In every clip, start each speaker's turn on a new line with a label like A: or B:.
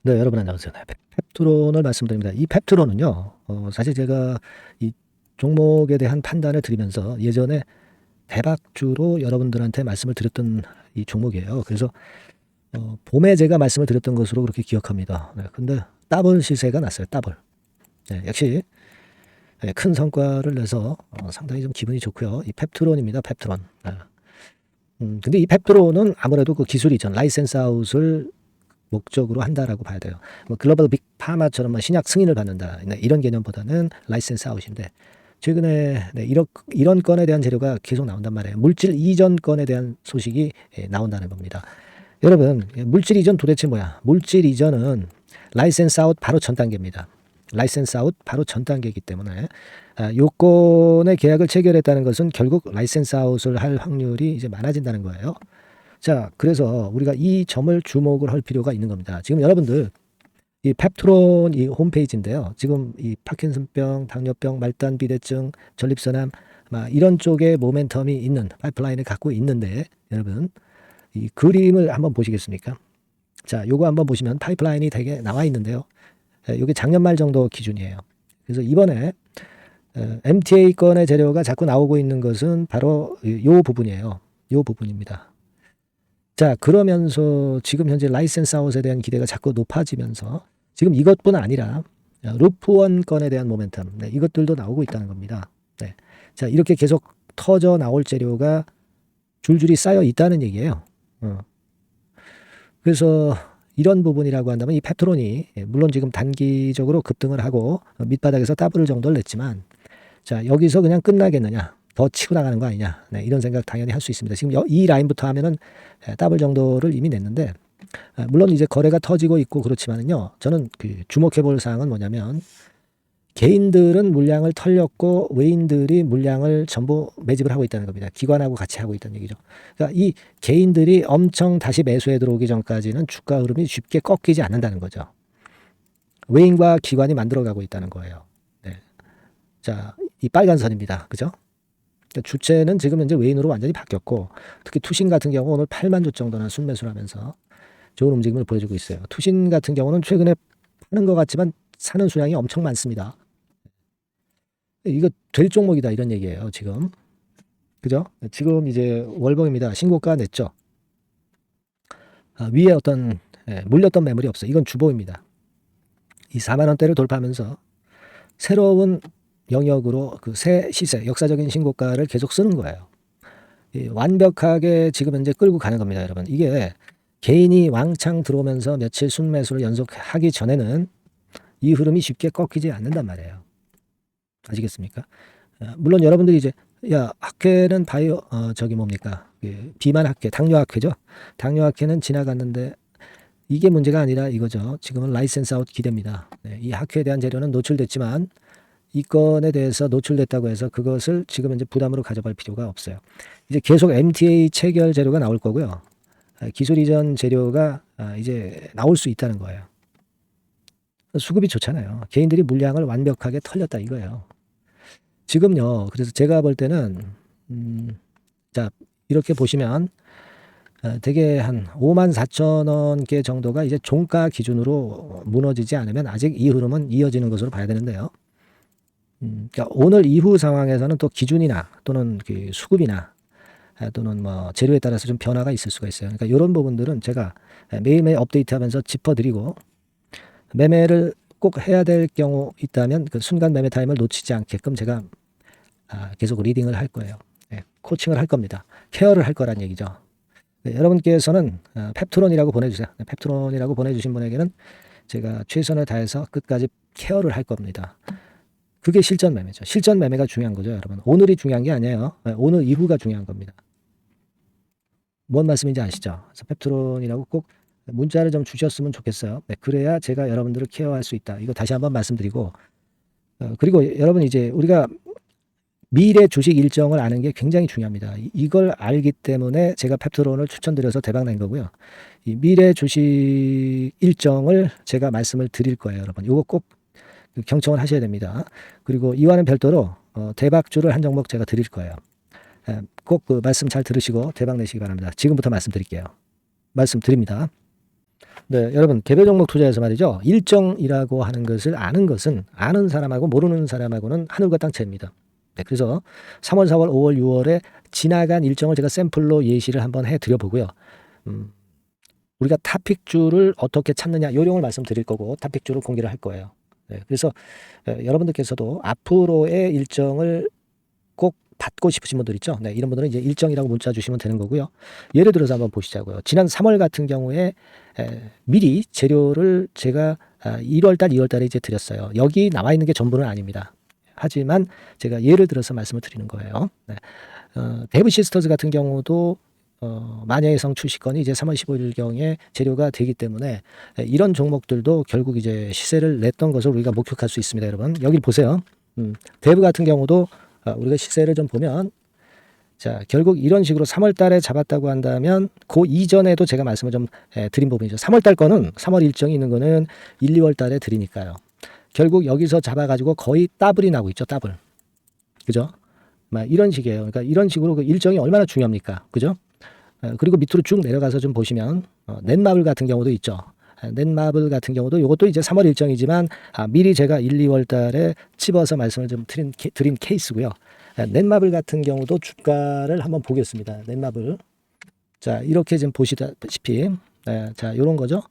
A: 네, 여러분 안녕하세요. 네, 펩트론을 말씀드립니다. 이 펩트론은요, 사실 제가 이 종목에 대한 판단을 드리면서 예전에 대박주로 여러분들한테 말씀을 드렸던 이 종목이에요. 그래서 봄에 제가 말씀을 드렸던 것으로 그렇게 기억합니다. 네, 근데 더블 시세가 났어요. 더블. 네, 역시 큰 성과를 내서 상당히 좀 기분이 좋고요. 이 펩트론입니다. 펩트론. 네. 근데 이 펩트론은 아무래도 그 기술 이전, 라이센스 아웃을 목적으로 한다라고 봐야 돼요. 뭐 글로벌 빅 파마처럼 뭐 신약 승인을 받는다 네, 이런 개념보다는 라이센스 아웃인데 최근에 네, 이런 건에 대한 재료가 계속 나온단 말이에요. 물질 이전 건에 대한 소식이 나온다는 겁니다. 여러분, 물질 이전 도대체 뭐야? 물질 이전은 라이센스 아웃 바로 전 단계입니다. 라이센스 아웃 바로 전 단계이기 때문에 요건의 계약을 체결했다는 것은 결국 라이센스 아웃을 할 확률이 이제 많아진다는 거예요. 자, 그래서 우리가 이 점을 주목을 할 필요가 있는 겁니다. 지금 여러분들 이 펩트론 이 홈페이지인데요. 지금 이 파킨슨병, 당뇨병, 말단 비대증, 전립선암 이런 쪽에 모멘텀이 있는 파이프라인을 갖고 있는데 여러분 이 그림을 한번 보시겠습니까? 자, 요거 한번 보시면 파이프라인이 되게 나와 있는데요. 이게 작년 말 정도 기준이에요. 그래서 이번에 MTA 건의 재료가 자꾸 나오고 있는 것은 바로 요 부분이에요. 요 부분입니다. 자, 그러면서 지금 현재 라이센스 아웃에 대한 기대가 자꾸 높아지면서 지금 이것뿐 아니라 루프원 건에 대한 모멘텀, 네, 이것들도 나오고 있다는 겁니다. 네. 자, 이렇게 계속 터져 나올 재료가 줄줄이 쌓여 있다는 얘기예요. 그래서 이런 부분이라고 한다면 이 펩트론이 물론 지금 단기적으로 급등을 하고 밑바닥에서 더블 정도를 냈지만 자, 여기서 그냥 끝나겠느냐? 더 치고 나가는 거 아니냐? 네, 이런 생각 당연히 할 수 있습니다. 지금 이 라인부터 하면은 더블 정도를 이미 냈는데 물론 이제 거래가 터지고 있고 그렇지만은요. 저는 그 주목해 볼 사항은 뭐냐면 개인들은 물량을 털렸고 외인들이 물량을 전부 매집을 하고 있다는 겁니다. 기관하고 같이 하고 있다는 얘기죠. 그러니까 이 개인들이 엄청 다시 매수해 들어오기 전까지는 주가 흐름이 쉽게 꺾이지 않는다는 거죠. 외인과 기관이 만들어가고 있다는 거예요. 네. 자, 이 빨간 선입니다. 그죠? 그러니까 주체는 지금 현재 외인으로 완전히 바뀌었고 특히 투신 같은 경우 오늘 8만 주 정도는 순매수를 하면서 좋은 움직임을 보여주고 있어요. 투신 같은 경우는 최근에 파는 것 같지만 사는 수량이 엄청 많습니다. 이거 될 종목이다 이런 얘기예요. 지금. 그죠? 지금 이제 월봉입니다. 신고가 냈죠. 위에 어떤 물렸던 매물이 없어요. 이건 주봉입니다. 이 4만 원대를 돌파하면서 새로운 영역으로 그 새 시세, 역사적인 신고가를 계속 쓰는 거예요. 완벽하게 지금 현재 끌고 가는 겁니다, 여러분. 이게 개인이 왕창 들어오면서 며칠 순매수를 연속하기 전에는 이 흐름이 쉽게 꺾이지 않는단 말이에요. 아시겠습니까? 물론 여러분들이 이제 야, 학회는 바이오 저기 뭡니까? 비만 학회, 당뇨 학회죠. 당뇨 학회는 지나갔는데 이게 문제가 아니라 이거죠. 지금은 라이센스 아웃 기대입니다. 네, 이 학회에 대한 재료는 노출됐지만 이 건에 대해서 노출됐다고 해서 그것을 지금 현재 부담으로 가져갈 필요가 없어요. 이제 계속 MTA 체결 재료가 나올 거고요. 기술 이전 재료가 이제 나올 수 있다는 거예요. 수급이 좋잖아요. 개인들이 물량을 완벽하게 털렸다 이거예요. 지금요. 그래서 제가 볼 때는 자, 이렇게 보시면 되게 한 5만 4천 원께 정도가 이제 종가 기준으로 무너지지 않으면 아직 이 흐름은 이어지는 것으로 봐야 되는데요. 그러니까 오늘 이후 상황에서는 또 기준이나 또는 그 수급이나 또는 뭐 재료에 따라서 좀 변화가 있을 수가 있어요. 그러니까 이런 부분들은 제가 매일매일 업데이트하면서 짚어드리고 매매를 꼭 해야 될 경우 있다면 그 순간 매매 타임을 놓치지 않게끔 제가 계속 리딩을 할 거예요. 네, 코칭을 할 겁니다. 케어를 할 거란 얘기죠. 네, 여러분께서는 펩트론이라고 보내주세요. 네, 펩트론이라고 보내주신 분에게는 제가 최선을 다해서 끝까지 케어를 할 겁니다. 그게 실전 매매죠. 실전 매매가 중요한 거죠, 여러분. 오늘이 중요한 게 아니에요. 오늘 이후가 중요한 겁니다. 뭔 말씀인지 아시죠? 그래서 펩트론이라고 꼭 문자를 좀 주셨으면 좋겠어요. 네, 그래야 제가 여러분들을 케어할 수 있다. 이거 다시 한번 말씀드리고 그리고 여러분 이제 우리가 미래 주식 일정을 아는 게 굉장히 중요합니다. 이걸 알기 때문에 제가 펩트론을 추천드려서 대박 낸 거고요. 이 미래 주식 일정을 제가 말씀을 드릴 거예요, 여러분. 이거 꼭 경청을 하셔야 됩니다. 그리고 이와는 별도로 대박주를 한 종목 제가 드릴 거예요. 꼭 그 말씀 잘 들으시고 대박 내시기 바랍니다. 지금부터 말씀드릴게요. 말씀드립니다. 네, 여러분 개별 종목 투자에서 말이죠. 일정이라고 하는 것을 아는 것은 아는 사람하고 모르는 사람하고는 하늘과 땅 차이입니다. 네, 그래서 3월, 4월, 5월, 6월에 지나간 일정을 제가 샘플로 예시를 한번 해드려 보고요. 우리가 탑픽주를 어떻게 찾느냐 요령을 말씀드릴 거고 탑픽주를 공개를 할 거예요. 네, 그래서 여러분들께서도 앞으로의 일정을 꼭 받고 싶으신 분들 있죠. 네, 이런 분들은 이제 일정이라고 문자 주시면 되는 거고요. 예를 들어서 한번 보시자고요. 지난 3월 같은 경우에 미리 재료를 제가 1월달, 2월달에 이제 드렸어요. 여기 나와 있는 게 전부는 아닙니다. 하지만 제가 예를 들어서 말씀을 드리는 거예요. 네. 데브 시스터즈 같은 경우도 마녀의 성 출시건이 이제 3월 15일경에 재료가 되기 때문에 이런 종목들도 결국 이제 시세를 냈던 것을 우리가 목격할 수 있습니다, 여러분. 여기 보세요. 데브 같은 경우도 우리가 시세를 좀 보면 자 결국 이런 식으로 3월 달에 잡았다고 한다면 그 이전에도 제가 말씀을 좀 드린 부분이죠. 3월 달 거는 3월 일정이 있는 거는 1, 2월 달에 드리니까요. 결국 여기서 잡아가지고 거의 더블이 나고 있죠. 더블. 그죠? 막 이런 식이에요. 그러니까 이런 식으로 그 일정이 얼마나 중요합니까? 그죠? 그리고 밑으로 쭉 내려가서 좀 보시면 넷마블 같은 경우도 있죠. 넷마블 같은 경우도 이것도 이제 3월 일정이지만 미리 제가 1, 2월 달에 집어서 말씀을 좀 드린 케이스고요. 넷마블 같은 경우도 주가를 한번 보겠습니다. 넷마블. 자, 이렇게 지금 보시다시피 자, 요런 거죠.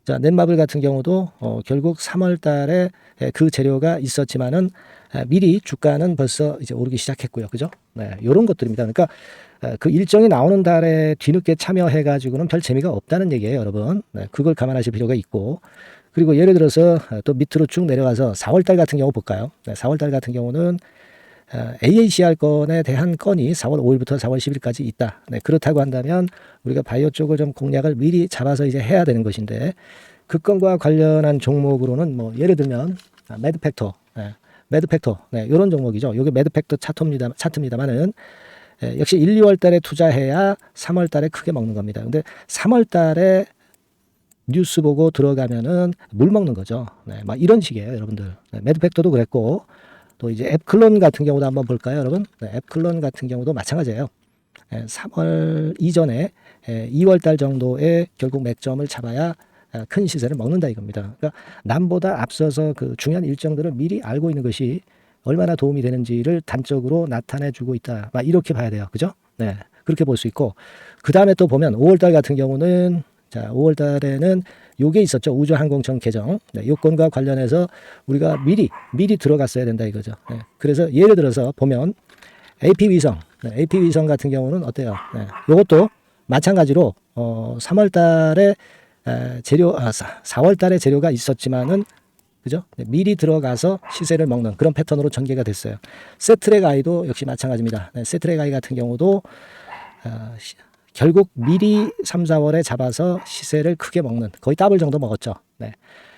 A: 자, 넷마블 같은 경우도 결국 3월 달에 그 재료가 있었지만은 미리 주가는 벌써 이제 오르기 시작했고요. 그죠? 네, 요런 것들입니다. 그러니까 그 일정이 나오는 달에 뒤늦게 참여해 가지고는 별 재미가 없다는 얘기예요, 여러분. 네, 그걸 감안하실 필요가 있고. 그리고 예를 들어서 또 밑으로 쭉 내려가서 4월 달 같은 경우 볼까요? 네, 4월 달 같은 경우는 AACR 건에 대한 건이 4월 5일부터 4월 10일까지 있다. 네, 그렇다고 한다면 우리가 바이오 쪽을 좀 공략을 미리 잡아서 이제 해야 되는 것인데 그 건과 관련한 종목으로는 뭐 예를 들면 매드팩터, 매드팩터, 네, 이런 종목이죠. 이게 매드팩터 차트입니다만은 역시 1, 2월 달에 투자해야 3월 달에 크게 먹는 겁니다. 근데 3월 달에 뉴스 보고 들어가면은 물 먹는 거죠. 네, 막 이런 식이에요, 여러분들. 네, 매드팩터도 그랬고 또 이제 앱클론 같은 경우도 한번 볼까요, 여러분? 네, 앱클론 같은 경우도 마찬가지예요. 3월 이전에 2월 달 정도에 결국 맥점을 잡아야 큰 시세를 먹는다 이겁니다. 그러니까 남보다 앞서서 그 중요한 일정들을 미리 알고 있는 것이 얼마나 도움이 되는지를 단적으로 나타내주고 있다. 막 이렇게 봐야 돼요. 그죠? 네, 그렇게 볼 수 있고 그 다음에 또 보면 5월 달 같은 경우는 자 5월 달에는 요게 있었죠. 우주항공청 개정. 네, 요건과 관련해서 우리가 미리 들어갔어야 된다 이거죠. 네, 그래서 예를 들어서 보면 AP위성, 네, AP위성 같은 경우는 어때요? 네, 요것도 마찬가지로 3월 달에 재료 4월 달에 재료가 있었지만은 그죠? 네, 미리 들어가서 시세를 먹는 그런 패턴으로 전개가 됐어요. 세트랙 아이도 역시 마찬가지입니다. 네, 세트랙 아이 같은 경우도 결국 미리 3, 4월에 잡아서 시세를 크게 먹는 거의 더블 정도 먹었죠. 네.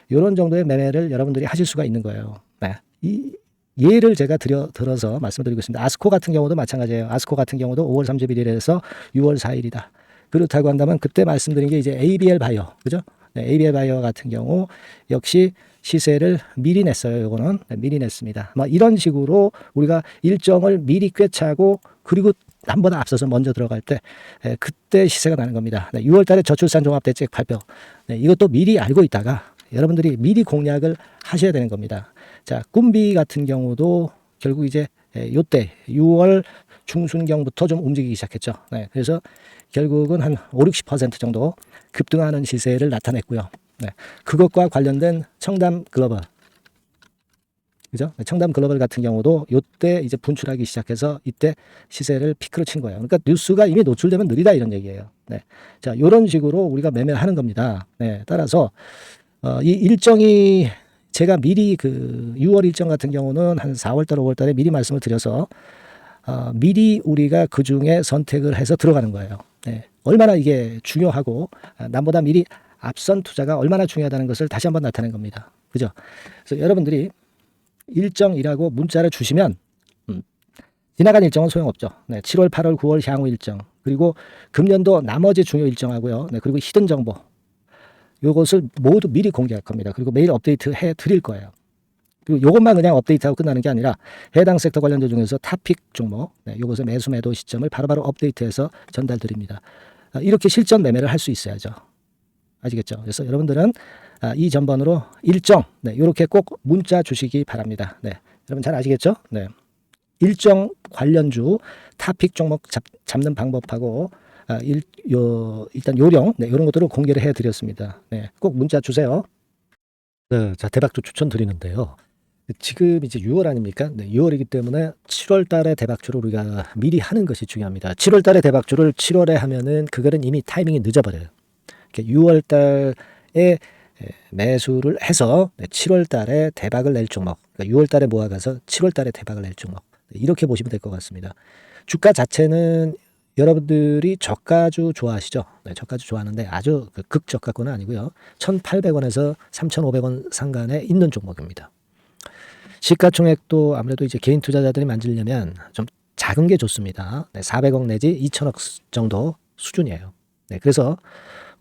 A: 이런 정도의 매매를 여러분들이 하실 수가 있는 거예요. 네. 이 예를 제가 들어서 말씀드리고 있습니다. 아스코 같은 경우도 마찬가지예요. 아스코 같은 경우도 5월 31일에서 6월 4일이다. 그렇다고 한다면 그때 말씀드린 게 이제 ABL 바이오, 그죠? 네, ABL 바이오 같은 경우 역시 시세를 미리 냈어요. 요거는 네, 미리 냈습니다. 뭐 이런 식으로 우리가 일정을 미리 꿰차고 그리고 남보다 앞서서 먼저 들어갈 때 그때 시세가 나는 겁니다. 네, 6월 달에 저출산 종합대책 발표. 네, 이것도 미리 알고 있다가 여러분들이 미리 공략을 하셔야 되는 겁니다. 자, 꿈비 같은 경우도 결국 이제 요때 6월 중순경부터 좀 움직이기 시작했죠. 네, 그래서 결국은 한 5, 60% 정도 급등하는 시세를 나타냈고요. 네, 그것과 관련된 청담 글로벌, 그죠? 청담 글로벌 같은 경우도 요때 이제 분출하기 시작해서 이때 시세를 피크로 친 거예요. 그러니까 뉴스가 이미 노출되면 느리다 이런 얘기예요. 네, 자, 이런 식으로 우리가 매매를 하는 겁니다. 네, 따라서 이 일정이 제가 미리 그 6월 일정 같은 경우는 한 4월달, 5월달에 미리 말씀을 드려서 미리 우리가 그 중에 선택을 해서 들어가는 거예요. 네, 얼마나 이게 중요하고 남보다 미리 앞선 투자가 얼마나 중요하다는 것을 다시 한번 나타낸 겁니다. 그죠? 그래서 여러분들이 일정이라고 문자를 주시면 지나간 일정은 소용없죠. 네, 7월, 8월, 9월 향후 일정 그리고 금년도 나머지 중요 일정하고요. 네, 그리고 히든 정보 요것을 모두 미리 공개할 겁니다. 그리고 매일 업데이트 해 드릴 거예요. 그리고 요것만 그냥 업데이트하고 끝나는 게 아니라 해당 섹터 관련주 중에서 탑픽 종목 네, 요것의 매수 매도 시점을 바로바로 업데이트해서 전달 드립니다. 이렇게 실전 매매를 할 수 있어야죠. 아시겠죠? 그래서 여러분들은 이 전번으로 일정, 네, 이렇게 꼭 문자 주시기 바랍니다. 네, 여러분 잘 아시겠죠? 네, 일정 관련주 타픽 종목 잡는 방법하고 일단 요령, 네, 이런 것들을 공개를 해드렸습니다. 네, 꼭 문자 주세요. 네, 자, 대박주 추천드리는데요. 지금 이제 6월 아닙니까? 네, 6월이기 때문에 7월 달에 대박주를 우리가 미리 하는 것이 중요합니다. 7월 달에 대박주를 7월에 하면은 그거는 이미 타이밍이 늦어버려요. 6월 달에 매수를 해서 7월 달에 대박을 낼 종목, 그러니까 6월 달에 모아가서 7월 달에 대박을 낼 종목, 이렇게 보시면 될 것 같습니다. 주가 자체는 여러분들이 저가주 좋아하시죠? 네, 저가주 좋아하는데 아주 극저가권은 아니고요. 1,800원에서 3,500원 상간에 있는 종목입니다. 시가총액도 아무래도 이제 개인 투자자들이 만지려면 좀 작은 게 좋습니다. 네, 400억 내지 2천억 정도 수준이에요. 네, 그래서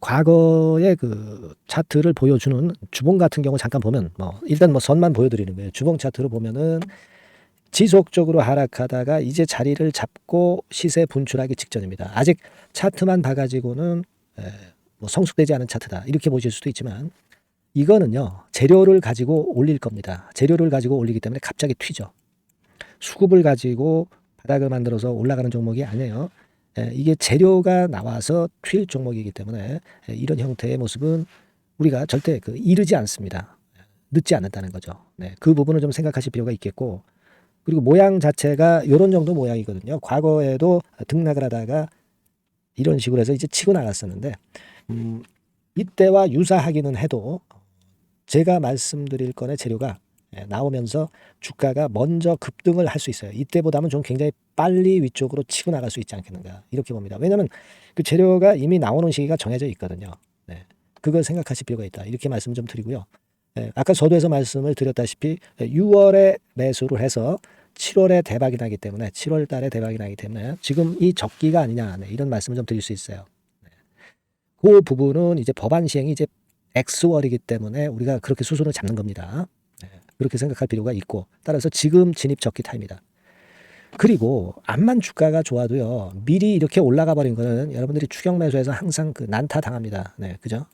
A: 과거의 그 차트를 보여주는 주봉 같은 경우 잠깐 보면 일단 선만 보여드리는 거예요. 주봉 차트로 보면은 지속적으로 하락하다가 이제 자리를 잡고 시세 분출하기 직전입니다. 아직 차트만 봐가지고는 성숙되지 않은 차트다 이렇게 보실 수도 있지만 이거는요 재료를 가지고 올릴 겁니다. 재료를 가지고 올리기 때문에 갑자기 튀죠. 수급을 가지고 바닥을 만들어서 올라가는 종목이 아니에요. 이게 재료가 나와서 튈 종목이기 때문에 이런 형태의 모습은 우리가 절대 이르지 않습니다. 늦지 않는다는 거죠. 네, 그 부분을 좀 생각하실 필요가 있겠고, 그리고 모양 자체가 이런 정도 모양이거든요. 과거에도 등락을 하다가 이런 식으로 해서 이제 치고 나갔었는데 이때와 유사하기는 해도 제가 말씀드릴 건의 재료가 나오면서 주가가 먼저 급등을 할 수 있어요. 이때보다는 좀 굉장히 빨리 위쪽으로 치고 나갈 수 있지 않겠는가 이렇게 봅니다. 왜냐하면 그 재료가 이미 나오는 시기가 정해져 있거든요. 네, 그걸 생각하실 필요가 있다 이렇게 말씀 좀 드리고요. 아까 서두에서 말씀을 드렸다시피 6월에 매수를 해서 7월에 대박이 나기 때문에 7월 달에 대박이 나기 때문에 지금 이 적기가 아니냐 이런 말씀을 좀 드릴 수 있어요. 그 부분은 이제 법안 시행이 이제 X월이기 때문에 우리가 그렇게 수순을 잡는 겁니다. 그렇게 생각할 필요가 있고, 따라서 지금 진입 적기 타입니다. 그리고 암만 주가가 좋아도요 미리 이렇게 올라가 버린 거는 여러분들이 추격 매수해서 항상 난타 당합니다. 네, 그죠?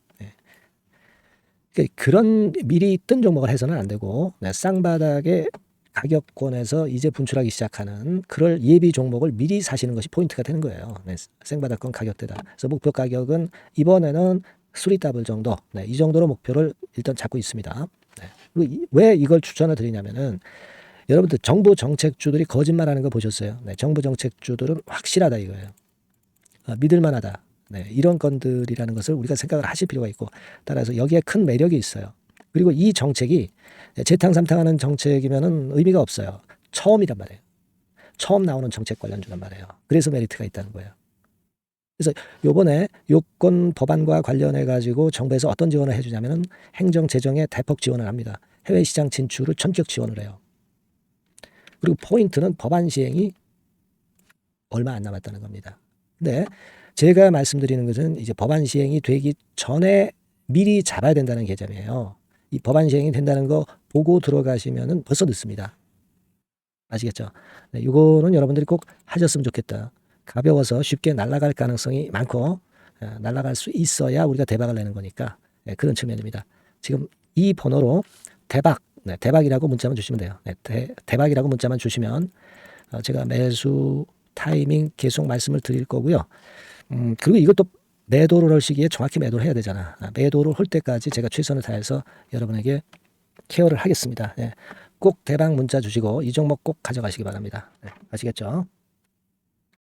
A: 그런 미리 뜬 종목을 해서는 안 되고 쌍바닥의 가격권에서 이제 분출하기 시작하는 그럴 예비 종목을 미리 사시는 것이 포인트가 되는 거예요. 네, 생바닥권 가격대다. 그래서 목표 가격은 이번에는 3더블 정도, 이 정도로 목표를 일단 잡고 있습니다. 그리고 왜 이걸 추천을 드리냐면은 여러분들 정부 정책주들이 거짓말하는 거 보셨어요? 네, 정부 정책주들은 확실하다 이거예요. 믿을만하다. 네, 이런 건들이라는 것을 우리가 생각을 하실 필요가 있고, 따라서 여기에 큰 매력이 있어요. 그리고 이 정책이 재탕삼탕하는 정책이면은 의미가 없어요. 처음이란 말이에요. 처음 나오는 정책 관련주란 말이에요. 그래서 메리트가 있다는 거예요. 그래서 요번에 요건 법안과 관련해 가지고 정부에서 어떤 지원을 해주냐면은 행정 재정에 대폭 지원을 합니다. 해외 시장 진출을 전격 지원을 해요. 그리고 포인트는 법안 시행이 얼마 안 남았다는 겁니다. 근데 제가 말씀드리는 것은 이제 법안 시행이 되기 전에 미리 잡아야 된다는 개념이에요. 이 법안 시행이 된다는 거 보고 들어가시면은 벌써 늦습니다. 아시겠죠? 네, 이거는 여러분들이 꼭 하셨으면 좋겠다. 가벼워서 쉽게 날아갈 가능성이 많고 날아갈 수 있어야 우리가 대박을 내는 거니까 그런 측면입니다. 지금 이 번호로 대박, 대박이라고 문자만 주시면 돼요. 대박이라고 문자만 주시면 제가 매수 타이밍 계속 말씀을 드릴 거고요. 그리고 이것도 매도를 할 시기에 정확히 매도를 해야 되잖아. 매도를 할 때까지 제가 최선을 다해서 여러분에게 케어를 하겠습니다. 꼭 대박 문자 주시고 이 종목 꼭 가져가시기 바랍니다. 아시겠죠?